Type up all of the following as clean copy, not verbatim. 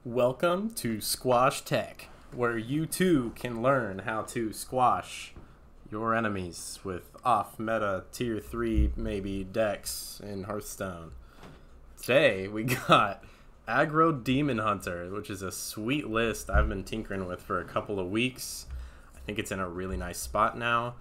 Welcome to Squash Tech, where you too can learn how to squash your enemies with off-meta tier 3 maybe decks in Hearthstone. Today we got Aggro Demon Hunter, which is a sweet list I've been tinkering with for a couple of weeks. I think it's in a really nice spot now.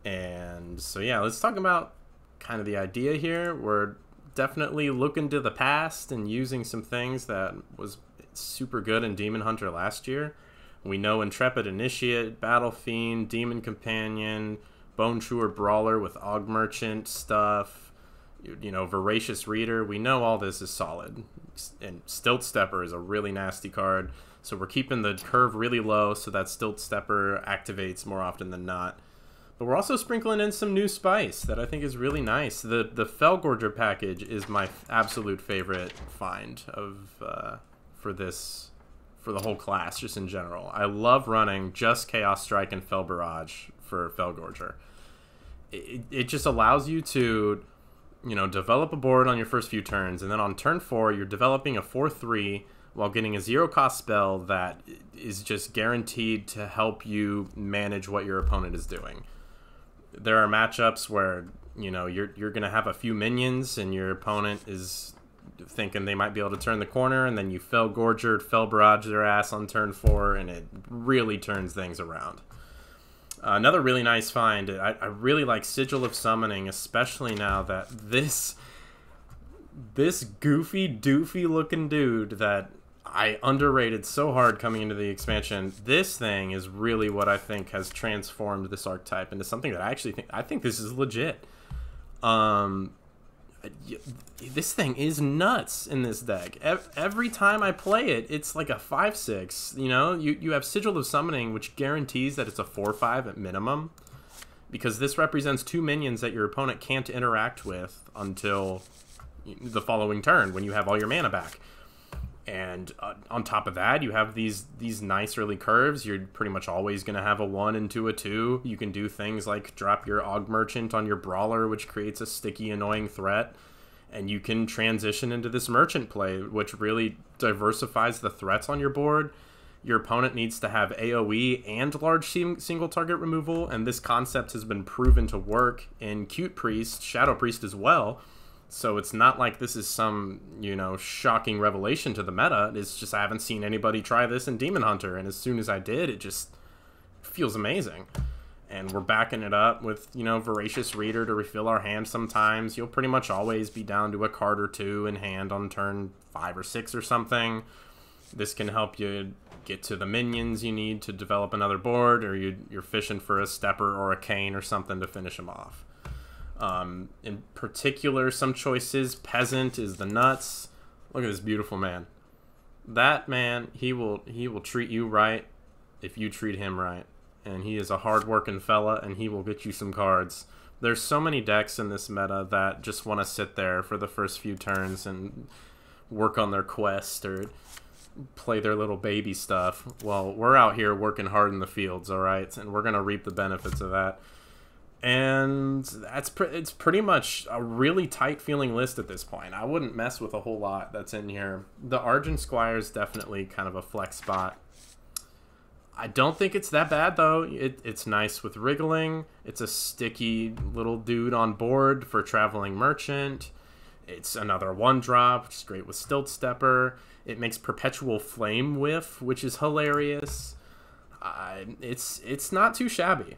And so yeah, let's talk about kind of the idea here. We're definitely looking to the past and using some things that was super good in Demon Hunter last year. We know Intrepid Initiate, Battle Fiend, Demon Companion, Bone Chewer Brawler with Og Merchant stuff, you know, Voracious Reader. We know all this is solid. And Stilt Stepper is a really nasty card, so we're keeping the curve really low so that Stilt Stepper activates more often than not. But we're also sprinkling in some new spice that I think is really nice. The Fellgorger package is my absolute favorite find of for the whole class, just in general. I love running just Chaos Strike and Fell Barrage for Fellgorger. It just allows you to, you know, develop a board on your first few turns, and then on turn 4 you're developing a 4/3 while getting a 0-cost spell that is just guaranteed to help you manage what your opponent is doing. There are matchups where, you know, you're going to have a few minions and your opponent is thinking they might be able to turn the corner, and then you Fell Barrage their ass on turn 4, and it really turns things around. Another really nice find, I really like Sigil of Summoning, especially now that this goofy, doofy looking dude that I underrated so hard coming into the expansion, this thing is really what I think has transformed this archetype into something that I think this is legit. This thing is nuts in this deck. Every time I play it, it's like a 5/6. You know, you have Sigil of Summoning, which guarantees that it's a 4/5 at minimum, because this represents 2 minions that your opponent can't interact with until the following turn when you have all your mana back. And on top of that, you have these nice early curves. You're pretty much always going to have a 1 into a 2. You can do things like drop your Og Merchant on your Brawler, which creates a sticky, annoying threat. And you can transition into this Merchant play, which really diversifies the threats on your board. Your opponent needs to have AoE and large single target removal, and this concept has been proven to work in Cute Priest, Shadow Priest as well. So it's not like this is some, you know, shocking revelation to the meta. It's just I haven't seen anybody try this in Demon Hunter, and as soon as I did, it just feels amazing. And we're backing it up with, you know, Voracious Reader to refill our hand sometimes. You'll pretty much always be down to a card or 2 in hand on turn 5 or 6 or something. This can help you get to the minions you need to develop another board, or you're fishing for a Stepper or a Cane or something to finish them off. In particular, some choices. Peasant is the nuts. Look at this beautiful man. That man, he will treat you right if you treat him right. And he is a hard-working fella, and he will get you some cards. There's so many decks in this meta that just want to sit there for the first few turns and work on their quest or play their little baby stuff. Well, we're out here working hard in the fields, all right? And we're going to reap the benefits of that. And it's pretty much a really tight feeling list at this point. I wouldn't mess with a whole lot that's in here. The Argent Squire is definitely kind of a flex spot. I don't think it's that bad, though. It's nice with Wriggling. It's a sticky little dude on board for Traveling Merchant. It's another 1-drop, which is great with Stilt Stepper. It makes Perpetual Flame Whiff, which is hilarious. It's not too shabby.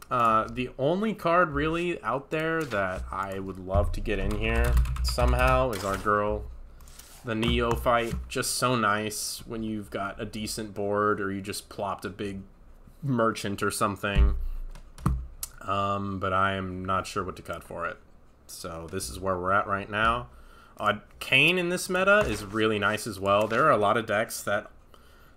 The only card really out there that I would love to get in here somehow is our girl, the Neophyte. Just so nice when you've got a decent board or you just plopped a big Merchant or something. But I am not sure what to cut for it. So this is where we're at right now. Cane in this meta is really nice as well. There are a lot of decks that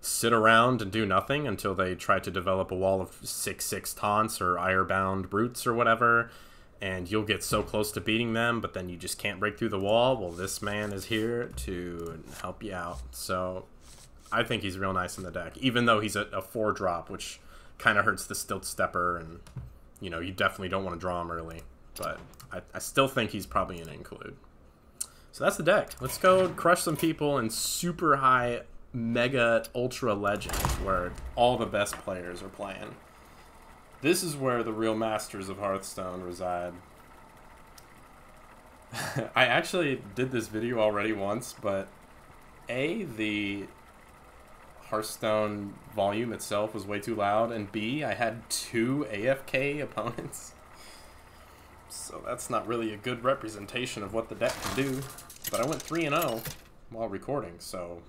sit around and do nothing until they try to develop a wall of 6/6 taunts or Irebound Brutes or whatever, and you'll get so close to beating them, but then you just can't break through the wall. Well, this man is here to help you out. So I think he's real nice in the deck, even though he's a 4-drop, which kind of hurts the Stilt Stepper, and, you know, you definitely don't want to draw him early. But I still think he's probably an include. So that's the deck. Let's go crush some people in super high Mega Ultra Legend, where all the best players are playing. This is where the real masters of Hearthstone reside. I actually did this video already once, but the Hearthstone volume itself was way too loud, and B, I had 2 AFK opponents. So that's not really a good representation of what the deck can do. But I went 3-0 while recording, so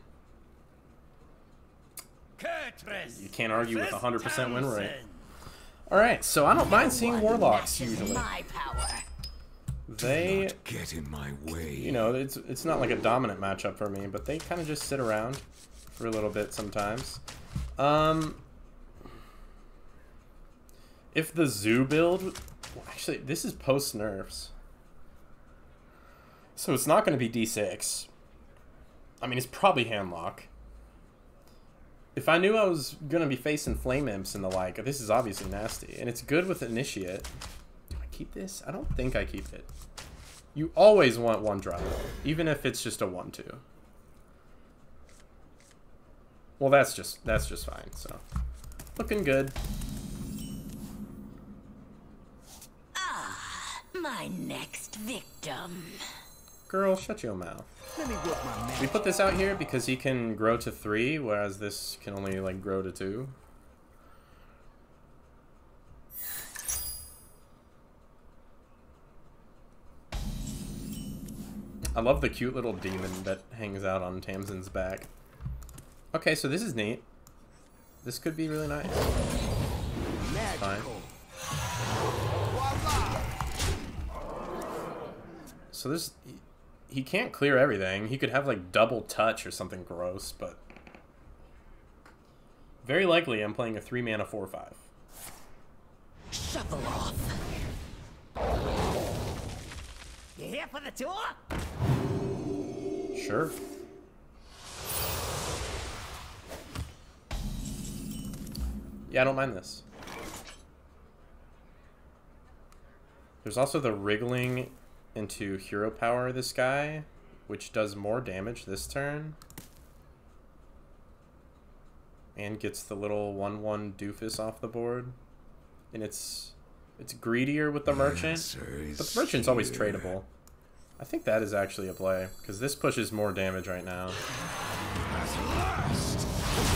you can't argue with 100% win rate. Alright, so I don't mind seeing Warlocks usually. They get in my way. You know, it's not like a dominant matchup for me, but they kind of just sit around for a little bit sometimes. If the Zoo build, actually, this is post nerfs, so it's not going to be D6. I mean, it's probably Handlock. If I knew I was going to be facing Flame Imps and the like, this is obviously nasty. And it's good with Initiate. Do I keep this? I don't think I keep it. You always want 1-drop, even if it's just a 1-2. Well, that's just fine, so. Looking good. Ah, my next victim. Girl, shut your mouth. We put this out here because he can grow to 3, whereas this can only like grow to 2. I love the cute little demon that hangs out on Tamsin's back. Okay, so this is neat. This could be really nice. Fine. So this... He can't clear everything. He could have like double touch or something gross, but very likely I'm playing a 3-mana 4/5. Shuffle off. You here for the tour? Sure. Yeah, I don't mind this. There's also the wriggling into hero power this guy, which does more damage this turn. And gets the little 1/1 doofus off the board. And it's greedier with the merchant. But the merchant's always tradable. I think that is actually a play, because this pushes more damage right now.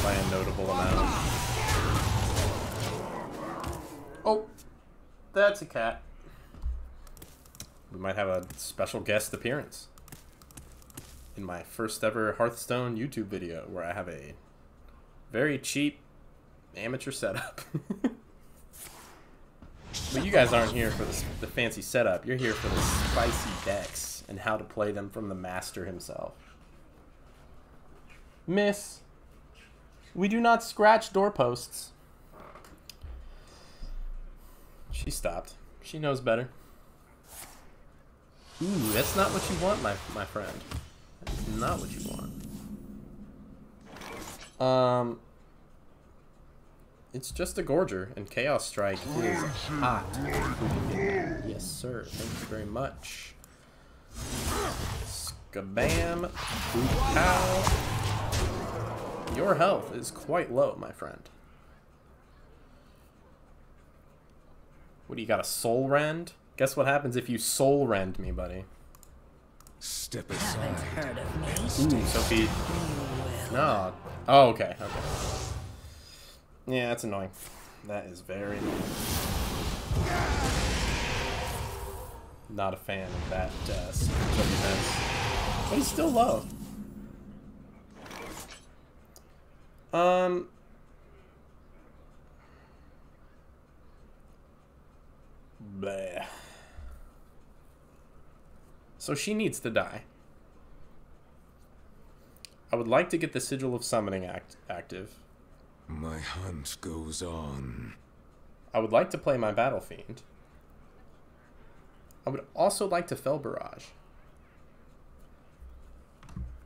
By a notable amount. Oh, that's a cat. We might have a special guest appearance in my first ever Hearthstone YouTube video, where I have a very cheap amateur setup. But you guys aren't here for the fancy setup. You're here for the spicy decks and how to play them from the master himself. Miss, we do not scratch doorposts. She stopped. She knows better. Ooh, that's not what you want, my friend. That's not what you want. It's just a Gorger, and Chaos Strike is hot. Yes, sir. Thank you very much. Skabam. Pow. Your health is quite low, my friend. What do you got, a Soul Rend? Guess what happens if you Soul Rend me, buddy? Step aside. Ooh, Sophie. No. Oh, okay. Okay. Yeah, that's annoying. That is very annoying. Not a fan of that defense. But he's still low. Bleh. So she needs to die. I would like to get the Sigil of Summoning active. My hunt goes on. I would like to play my Battle Fiend. I would also like to Fell Barrage.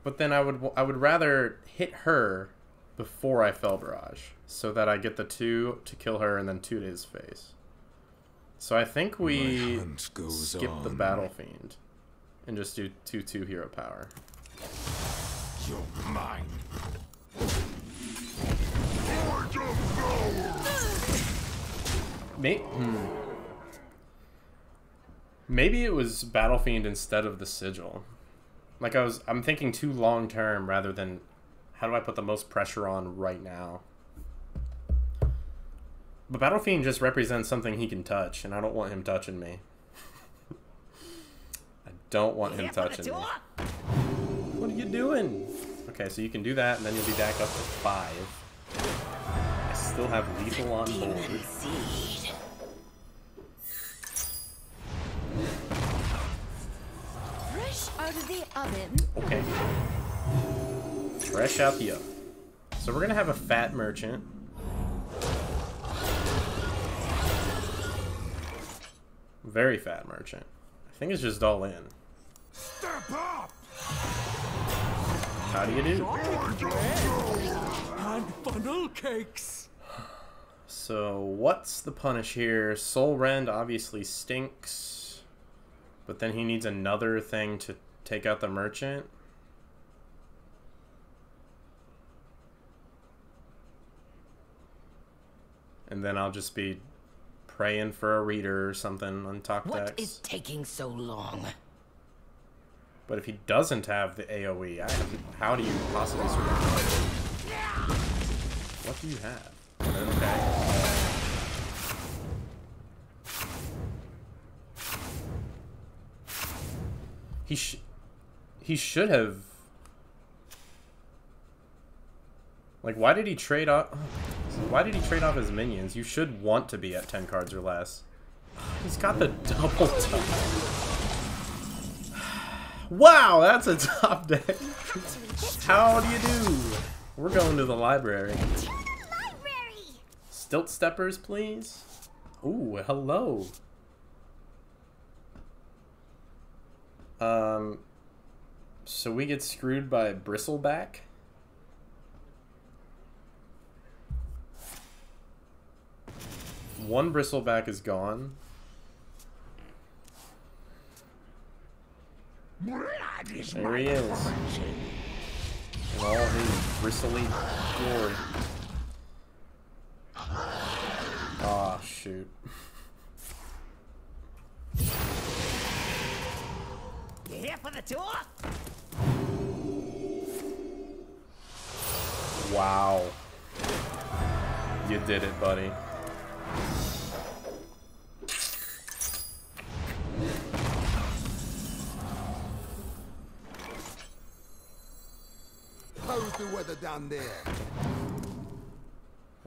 But then I would rather hit her before I Fell Barrage, so that I get the 2 to kill her and then 2 to his face. So I think we skip the Battle Fiend and just do 2/2 hero power. You're mine. Maybe it was Battle Fiend instead of the Sigil. Like I'm thinking too long term rather than how do I put the most pressure on right now. But Battle Fiend just represents something he can touch, and I don't want him touching me. I don't want him touching me. What are you doing? Okay, so you can do that, and then you'll be back up to 5. I still have lethal on board. Fresh out of the oven. Okay. Fresh out the oven. So we're gonna have a fat merchant. Very fat merchant. I think it's just all in. Step up! How do you do? And funnel cakes. So what's the punish here? Soul Rend obviously stinks. But then he needs another thing to take out the merchant. And then I'll just be praying for a reader or something on top decks. What is taking so long? But if he doesn't have the AoE, how do you possibly survive? What do you have? Okay. He should have. Like, why did he trade off? Why did he trade off his minions? You should want to be at 10 cards or less. He's got the double top. Wow, that's a top deck. How do you do? We're going to the library. Stilt steppers, please. Ooh, hello. So we get screwed by Bristleback. One Bristleback is gone. There he is. In all his bristly glory. Ah, shoot. You here for the tour? Wow. You did it, buddy. How's the weather down there?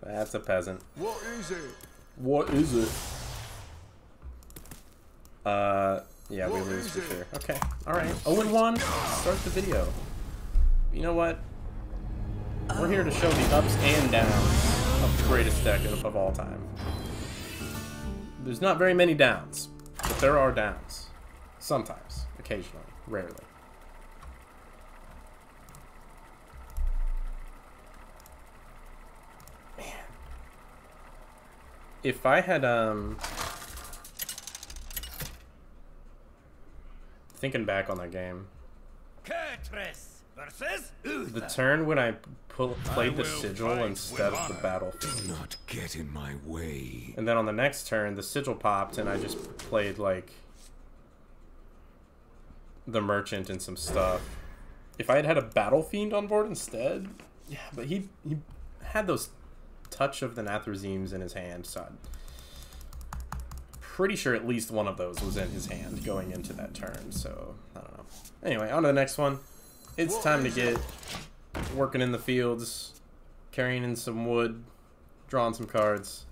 That's a peasant. What is it? What is it? Yeah, we lose for sure. Okay, alright. 0-1, start the video. You know what? We're here to show the ups and downs of the greatest deck of all time. There's not very many downs, but there are downs. Sometimes, occasionally, rarely. Man. If I had, thinking back on that game, the turn when I played the Sigil instead of the Battle Fiend. Do not get in my way. And then on the next turn, the Sigil popped, and I just played, like, the Merchant and some stuff. If I had had a Battle Fiend on board instead, yeah, but he had those touch of the Nathrazims in his hand, so I'm pretty sure at least one of those was in his hand going into that turn, so I don't know. Anyway, on to the next one. It's time to get working in the fields, carrying in some wood, drawing some cards.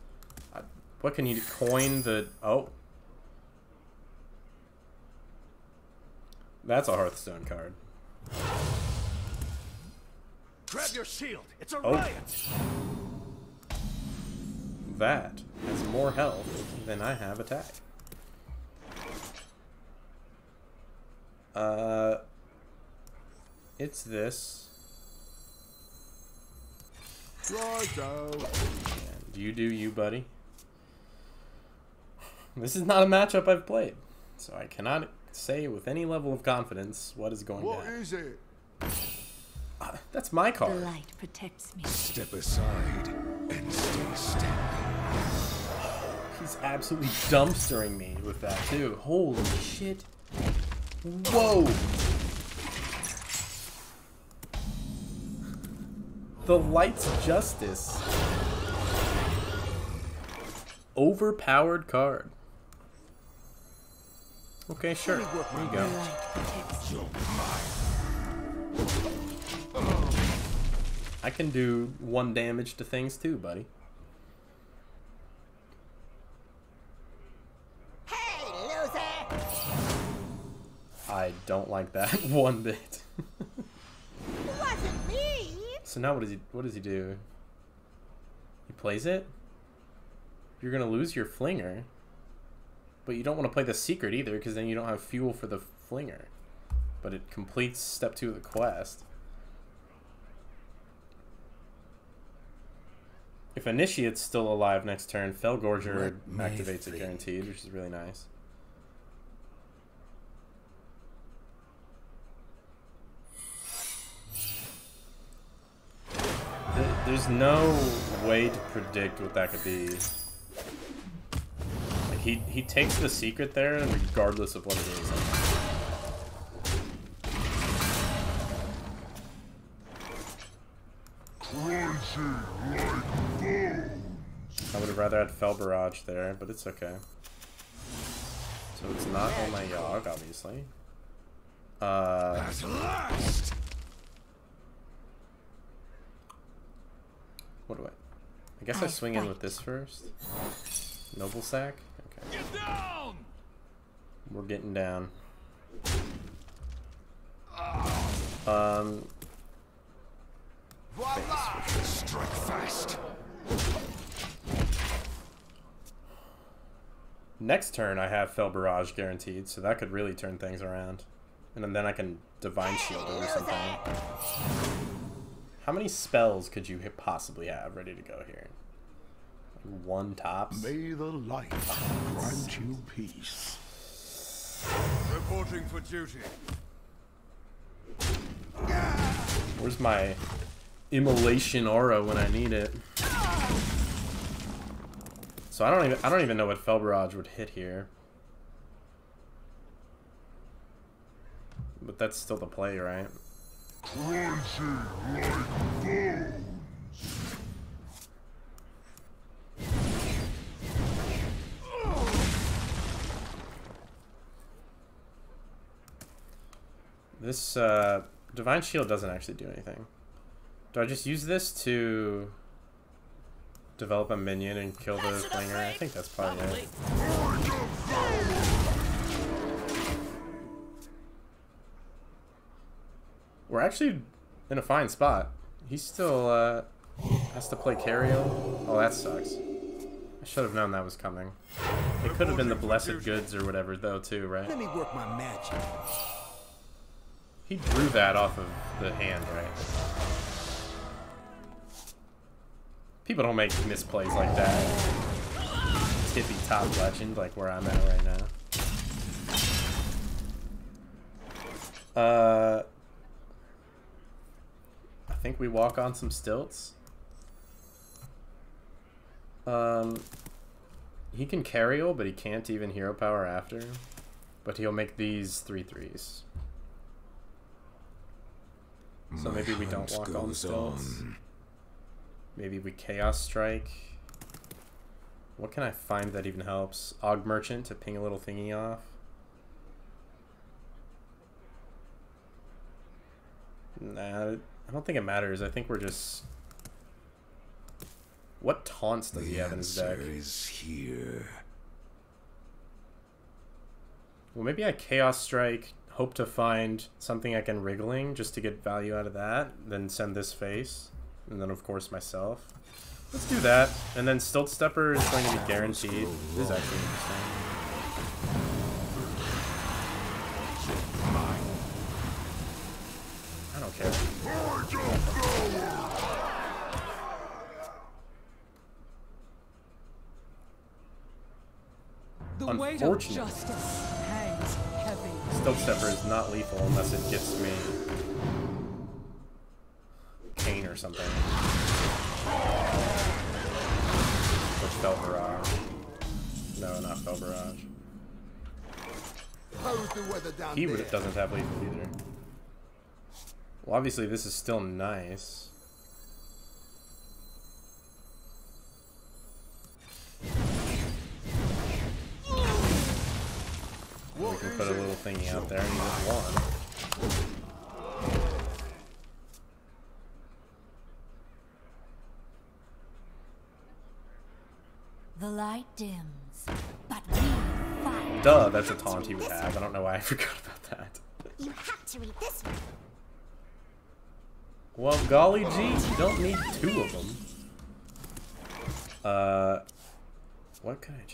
What can you do? Coin the... Oh. That's a Hearthstone card. Grab your shield. It's a riot. That has more health than I have attack. It's this. Righto. And you do you, buddy. This is not a matchup I've played, so I cannot say with any level of confidence what is going down. What is it? That's my The card. light protects me. Step aside and stay standing. He's absolutely dumpstering me with that too. Holy shit. Whoa. The Light's Justice. Overpowered card. Okay, sure. There you go. I can do 1 damage to things too, buddy. Hey, loser! I don't like that one bit. It wasn't me! So now what does he do? He plays it? You're gonna lose your flinger. But you don't want to play the secret either, because then you don't have fuel for the flinger. But it completes step 2 of the quest. If Initiate's still alive next turn, Fellgorger activates it guaranteed, which is really nice. There's no way to predict what that could be. Like he takes the secret there, regardless of what it is. I would have rather had Fell Barrage there, but it's okay. So it's not on my Yogg, obviously. At last! What do I guess I swing in with this first. Noble Sack? Okay. Get down! We're getting down. Voila! Strike fast. Next turn I have Fell Barrage guaranteed, so that could really turn things around. And then I can Divine Shield it or something. How many spells could you possibly have ready to go here? Like 1 tops? May the light grant you peace. Reporting for duty. Where's my Immolation Aura when I need it? So I don't even know what Fell Barrage would hit here. But that's still the play, right? This Divine Shield doesn't actually do anything. Do I just use this to develop a minion and kill the flinger? I think that's probably it. We're actually in a fine spot. He still has to play Cariel. Oh, that sucks. I should have known that was coming. It could have been the Blessed Goods or whatever, though, too, right? Let me work my magic. He drew that off of the hand, right? People don't make misplays like that. Tippy top legend, like where I'm at right now. I think we walk on some stilts. He can Cariel, but he can't even Hero Power after. But he'll make these 3/3s. So maybe we don't walk on stilts. Maybe we Chaos Strike. What can I find that even helps? Og Merchant to ping a little thingy off. Nah, I don't think it matters. I think we're just... What taunts does he have in his deck? The answer is here. Well, maybe I Chaos Strike, hope to find something I can Wriggling just to get value out of that, then send this face, and then of course myself. Let's do that, and then Stilt Stepper is going to be guaranteed. This is actually interesting. I don't care. The weight of justice hangs heavy. Stilt Stepper is not lethal unless it gets me Cane or something. Which fell Barrage. No, not Fell Barrage. How's the weather down He there? doesn't have lethal either. Well, obviously this is still nice. We can put a little thingy out there and use one. The light dims, but we fight. Duh, that's a taunt he would have. I don't know why I forgot about that. You have to read this one. Well, golly gee, you don't need two of them. What can I...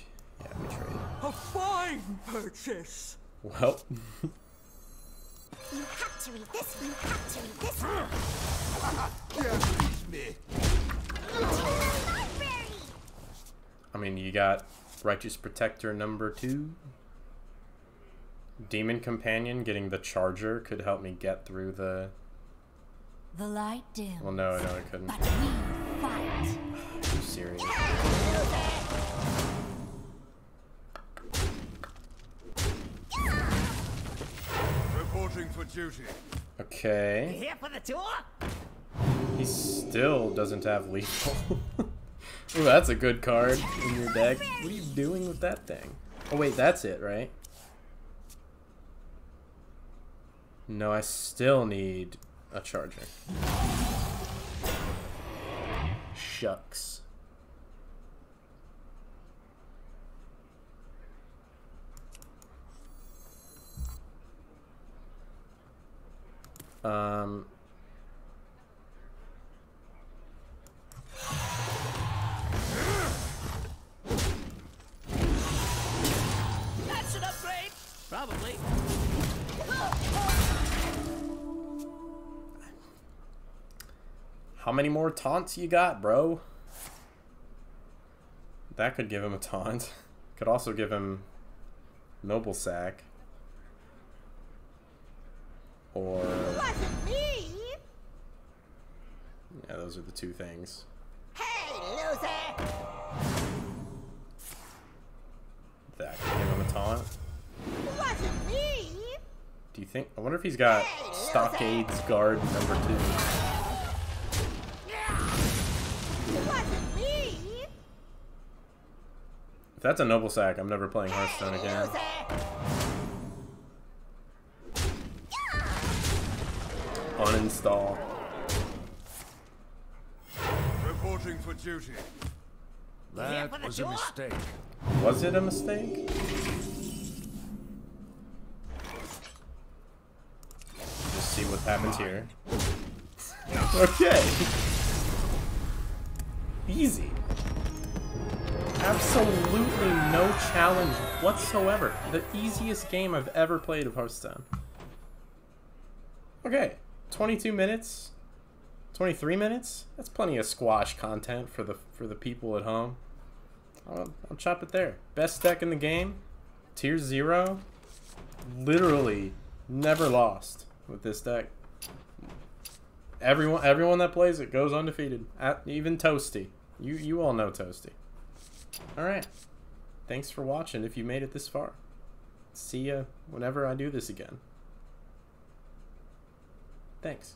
Yeah, we trade. A fine purchase. Well... You have to read this one. You have to read this one. Can't reach me. Library! I mean, you got Righteous Protector number 2. Demon Companion getting the Charger could help me get through the... The light dims. Well, no, it couldn't. But we fight. Are you serious? Reporting for duty. Okay. Here for the tour? He still doesn't have lethal. Ooh, that's a good card in your deck. What are you doing with that thing? Oh wait, that's it, right? No, I still need a Charger. Shucks. That's an upgrade. Probably. How many more taunts you got, bro? That could give him a taunt. Could also give him Noble Sack. Or... Wasn't me. Yeah, those are the two things. Hey, loser. That could give him a taunt. Wasn't me. Do you think... I wonder if he's got Stockades Guard number 2. Wasn't me. If that's a Noble Sack, I'm never playing Hearthstone again. Uninstall. Reporting for duty. That was a mistake. Was it a mistake? Just see what happens here. Okay. Easy. Absolutely no challenge whatsoever. The easiest game I've ever played of Hearthstone. Okay, 22 minutes, 23 minutes. That's plenty of squash content for the people at home. I'll chop it there. Best deck in the game, tier 0. Literally never lost with this deck. Everyone that plays it goes undefeated. Even Toasty. You all know Toasty. Alright. Thanks for watching if you made it this far. See ya whenever I do this again. Thanks.